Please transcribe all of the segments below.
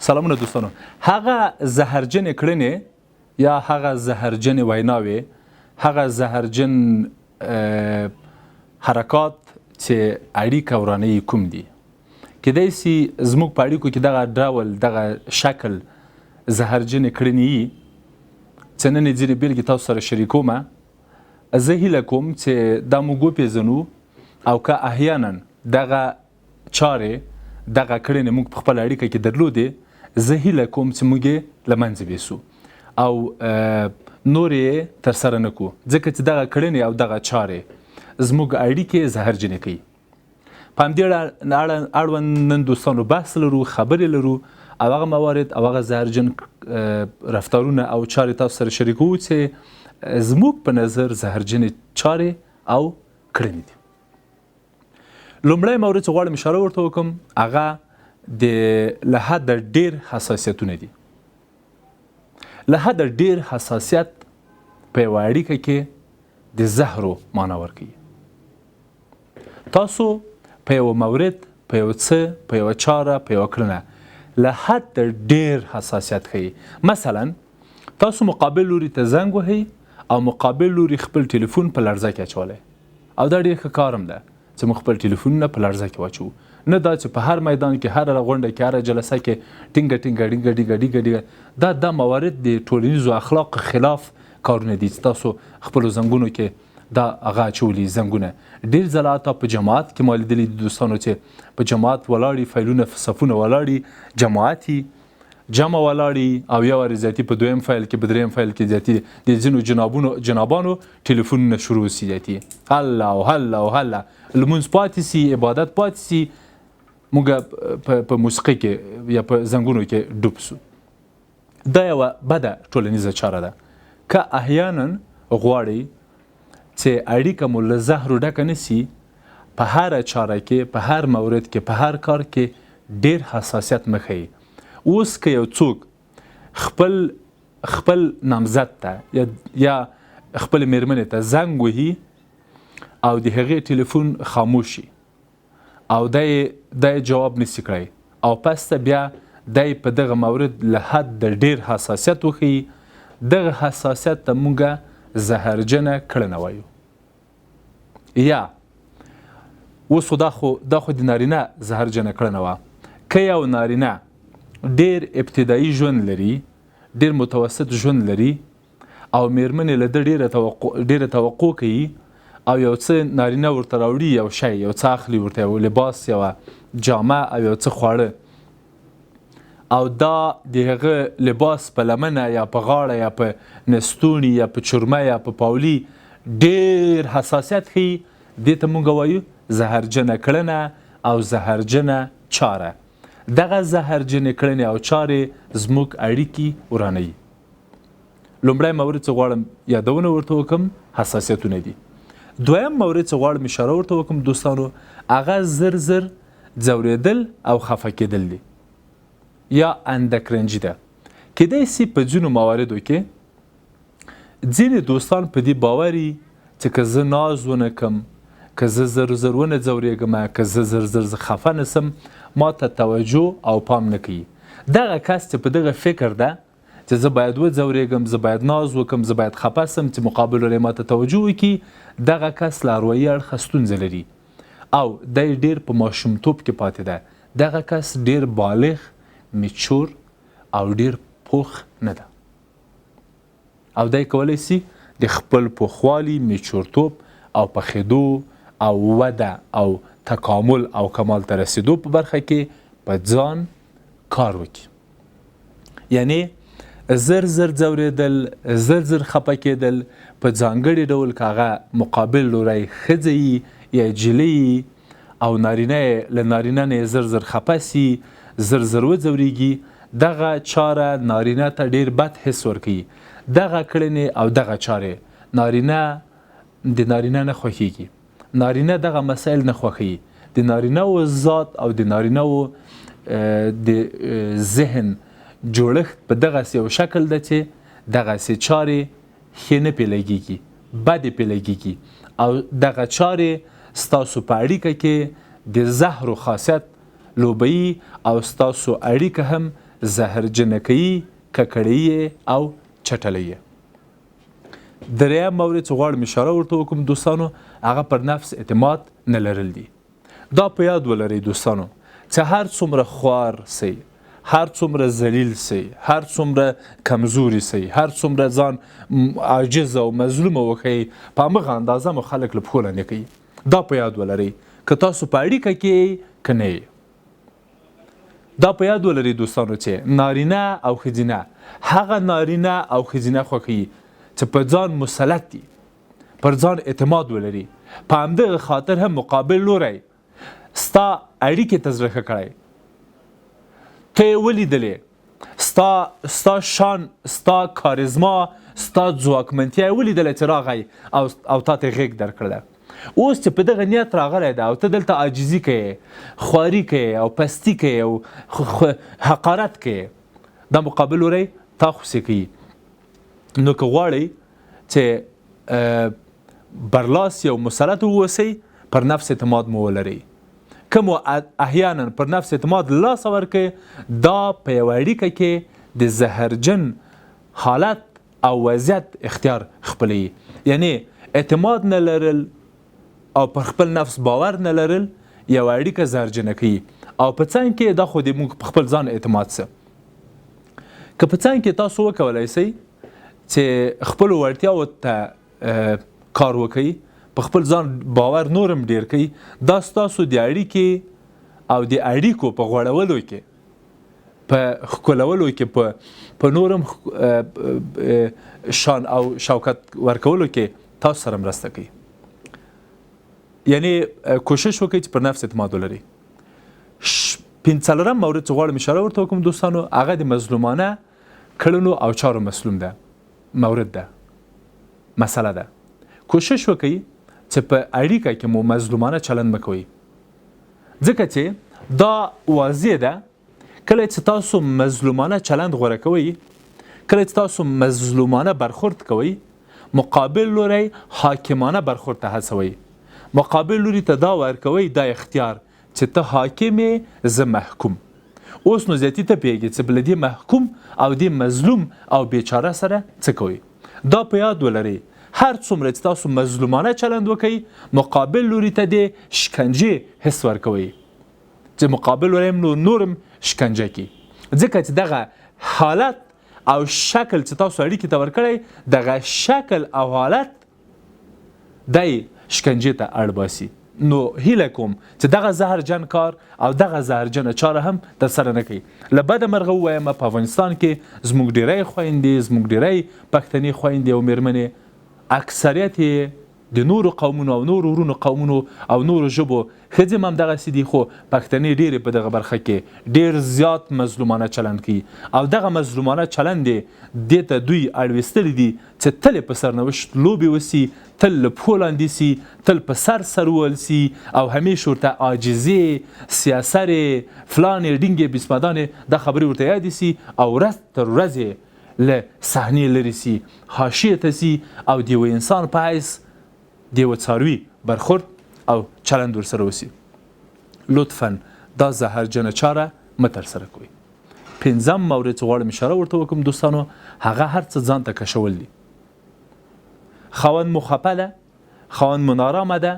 سلامونه دوستانو. هغه زهرجن کړنې یا هغه زهرجن ویناوې، هغه زهرجن حرکات چې اړیکه ورانوي کوم دي؟ کیدای سي زموږ په اړیکو کې دغه ډول دغه شکل زهرجن کړنې وي چې نن یې ځینې بېلګې تاسو سره شریکومه. زه هیله کوم چې دا موږ وپېژنو او که احیانا دغه چارې دغه کړنې موږ په خپله اړیکه کې درلودې، زه هیله کوم چې موږ یې له منځه یوسو او نور یې ترسره نه کړو، ځکه چې دغه کړنې او دغه چارې زموږ اړیکې زهرجنې کوي. په همدې اړوند نن دوستانو بحث لرو، خبرې لرو او هغه موارد او هغه زهرجن رفتارونه او چارې تاسو سره شریکوو چې زموږ په نظر زهرجنې چارې او کړنې دي. لومړی مورد چې غواړم اشاره ورته وکړم هغه له حده ډېر حساسیتونه دي. له حده ډېر حساسیت په یوه اړیکه کې د زهرو معنا ورکوي. تاسو په یوه مورد، په یو څه، په یوه چاره، په یوه کړنه له حده ډېر حساسیت ښیي. مثلا تاسو مقابل لوري ته زنګ وهئ او مقابل لوري خپل ټلیفون په لړزه کې اچولی او دا ډېر ښه کار هم ده چې موږ خپل ټلیفونونه په لړزه کې واچوو، نه دا چې په هر میدان کې، هره غونډه کې، هره جلسه کې ټینګه ټینګه ډینګه ډیګه ډیګه ډیګه دا موارد د ټولنیزو اخلاقو خلاف کارونه دي چې تاسو خپلو زنګونو کې دا هغه اچولي زنګونه. ډېر ځله حتی په جماعت کې ما لیدلي دي دوستانو چې په جماعت ولاړي، فایلونه صفونه ولاړي، جماعتي جمع ولاړي او یو وارې زیاتي په دویم فایل کې، په دریم فایل کې زیاتي د ځینو جنابانو ټلیفونونه شروع سي زیاتي، هله او هله او هله لمونځ پاتې سي، عبادت پاتې سي، موږ په موسیقۍ کې یا په زنګونو کې ډوب سو. دا یوه بده ټولنیزه چاره ده. که احیانا غواړئ چې اړیکه مو له زهرو ډکه نه سي، په هره چاره کې، په هر مورد کې، په هر کار کې ډېر حساسیت مه ښیئ. اوس که یو څوک خپل نامزد ته یا خپل میرمنې ته زنګ وهي او د هغې ټلیفون خاموش شي او دی جواب نسی کړی او پس ته بیا دی په دغه مورد له حد د ډېر حساسیت وښیي، دغه حساسیت ته موږ زهرجنه کړنه وایو. یا اوس خو دا خو د نارینه زهرجنه کړنه وه. که یو نارینه ډېر ابتدایي ژوند لري، ډېر متوسط ژوند لري او میرمنې له ده ډېره توقع کوي او یو څه نارینه ورته راوړي، یو شی، یو څه اخلي ورته، یو لباس، یوه جامه او یو څه خواړه، او دا د هغه لباس په لمنه یا په غاړه یا په نستوني یا په چرمه یا په پاولي ډېر حساسیت ښیي، دې ته موږ وایو زهرجنه کړنه او زهرجنه چاره. دغه زهرجنې کړنې او چارې زموږ اړیکې ورانوي. لومړی مورد چې غواړم یادونه ورته وکړم حساسیتونه دي. دویم مورد چې غواړم اشاره ورته وکړم دوستانو هغه زر زر ځورېدل او خفه کېدل دي یا اندکرنجي ده. کیدای سي په ځینو مواردو کې ځینې دوستان په دې باوري چې که زه ناز ونه کړم، که زه زر زر ونه ځورېږم، که زه زر زر خفه نسم، ما ته توجه او پام نه کوي. دغه کس چې په دغه فکر ده چې زه باید وځورېږم، زه باید ناز وکړم، زه باید خفه سم چې مقابل لوري ما ته توجه وکړي، دغه کس له اروایي اړخه ستونزه لري او دی ډېر په ماشومتوب کې پاتې ده. دغه کس ډېر بالغ، میچور او ډېر پوخ نه ده او دی کولی سي د خپل پوخوالي، میچورتوب او پخېدو او وده او تکامل او کمال ته رسېدو په برخه کې په ځان کار وکړي. یعنی زر زر ځورېدل، زر زر خفه کېدل په ځانګړي ډول که هغه مقابل لوری ښځه یا جلۍ او نارینه له نارینه نه زر زر خفه سي، زر زر وځورېږي، دغه چاره نارینه ته ډېر بد حس ورکوي. دغه کړنې او دغه چارې د نارینه نه خوښېږي. نارینه دغه مسایل نه خوښوي. د نارینه و ذات او د نارینه و د ذهن جوړښت په دغسې یو شکل ده چې دغسې چارې ښې نه پې لګېږي، بدې پې لګېږي او دغه چارې ستاسو په اړیکه کې د زهرو خاصیت لوبوي او ستاسو اړیکه هم زهرجنه کوي، ککړوي او چټلوي. دریم مورد چې غواړم اشاره ورته وکړم دوستانو، هغه پر نفس اعتماد نه لرل دي. دا په یاد ولرئ دوستانو چې هر څومره خوار سئ، هر څومره ذلیل سئ، هر څومره کمزوري سئ، هر څومره ځان عاجز او مظلوم وښیئ، په همغه اندازه مو خلک له پښو لاندې کوي. دا په یاد ولرئ که تاسو په اړیکه کې که نه یې. دا په یاد ولرئ دوستانو چې نارینه او ښځینه هغه نارینه او ښځینه خوښوي چې په ځان مسلط دي، پر ځان اعتماد ولري، په همدغه خاطر هم مقابل لوری ستا اړیکې ته زړه ښه کړی، ته یې ولیدلې، ستا شان، ستا کاریزما، ستا ځواکمنتیا یې ولیدله چې راغی او تا ته غېږ درکړله. اوس چې په دغه نیت راغلی ده او ته دلته عاجزي کوې، خواري کوې او پستي کوې او حقارت کوې، دا مقابل لوری تا خوسې کوي. نو که غواړئ چې برلاسی او مسلط واوسئ، پر نفس اعتماد مو ولرئ. که مو احیانا پر نفس اعتماد لاسه ورکړئ، دا په یوه اړیکه کې د زهرجن حالت او وضعیت اختیار خپلوي. یعنی اعتماد نه لرل او پر خپل نفس باور نه لرل یوه اړیکه زهرجنه کوي. او په څنګ کې دا خو د موږ په خپل ځان اعتماد څه، که په څنګ کې تاسو وکولی سئ چې خپلو وړتیاو ته کار وکړئ، په خپل ځان باور نورم ډیر کوي، دا ستاسو د اړیکې او د اړیکو په غوړولو کې، په ښکلولو کې، په نورم شان او شوکت ورکولو کې تاسو سره مرسته کوي. یعنی کوشش وکړئ چې پر نفس اعتماد ولرئ. 5 مورد چې غواړم اشاره ورته وکړم دوستانو، هغه د مظلومانه کړنو او چارو مورد ده، مسله ده. کوشش وکړئ چې په اړیکه کې مو مظلومانه چلند مه کوئ، ځکه چې دا واضح ده کله چې تاسو مظلومانه چلند غوره کوئ، کله چې تاسو مظلومانه برخورد کوئ، مقابل لوری حاکمانه برخورد ته هڅوئ. مقابل لوري ته دا ورکوئ، دا اختیار چې ته حاکم یې، زه محکوم. اوس نو زیاتي ته پوهېږي چې بله دې محکوم او دې مظلوم او بیچاره سره څه کوئ. دا په یاد ولرئ هر څومره چې تاسو مظلومانه چلند وکئ، مقابل لوري ته د شکنجې حس ورکوئ چې مقابل لوری هم نورم شکنجه کړي، ځکه چې دغه حالت او شکل چې تاسو اړیکې ته ورکړی، دغه شکل او حالت دی شکنجې ته اړ باسي. نو هیله کوم چې دغه زهرجن کار او دغه زهرجنه چاره هم ترسره نه کوي. له بده مرغه ووایم په افغانستان کې زموږ ډیری خویندې، زموږ ډیری پښتنې خویندې او میرمنې، اکثریت د نورو قومونو او نورو ورونو قومونو او نورو ژبو ښځې هم دغسې دي، خو پښتنې ډېرې په دغه برخه کې ډېر زیات مظلومانه چلند کوي. او دغه مظلومانه چلند یې دې ته دوی اړویستلی دي چې تل یې په سرنوشت لوبې وسي، تل له پښو لاندې سي، تل په سر وول سي او همیش ورته عاجزې، سیاسرې، فلانې ډینګې بسمدانې دا خبرې ورته یادې سي او ورځ تر ورځې له صحنې لرې سي، حاشیې ته سي او د یوه انسان په حیث د یوه څاروي برخورد او چلند ورسره وسي. لطفا دا زهرجنه چاره مه ترسره کوئ. 5 مورد چې غواړم اشاره ورته وکړم دوستانو، هغه هر څه ځان ته کشول دي. خاوند مو خفه ده، خاوند مو نارامه ده،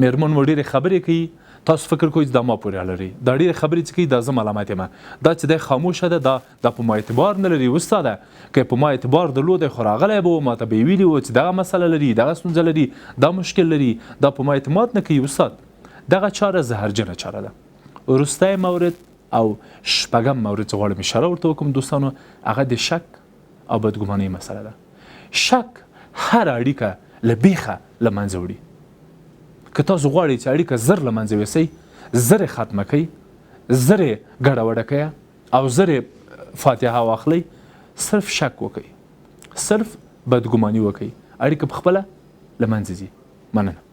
میرمن مو ډېرې خبرې کوي، تاسو فکر کوئ دا ما پورې اړه لري، دا ډېرې خبرې چې کوي دا زه ملامت یم، دا چې دی خاموشه ده، دا په ما اعتبار نه لري. استاده که په ما اعتبار درلودی خو راغلی به و، ما ته به یې ویلي و چې دغه مسله لري، دغه ستونزه لري، دا مشکل لري، دا په ما اعتماد نه کوي. استاد دغه چاره زهرجنه چاره ده. وروستی مورد او 6 مورد چې غواړم اشاره ورته وکړم دوستانو، هغه د شک او بدګمانۍ مسله ده. شک هر اړیکه له بیخه له منځه وړي. که تاسو غواړئ چې اړیکه زر له منځه یوسئ، زر یې ختمه کړئ، زر یې ګډوډه کړئ او زر یې فاتحه واخلئ، صرف شک وکړئ، صرف بدګماني وکړئ، اړیکه په خپله له منځه ځي. مننه.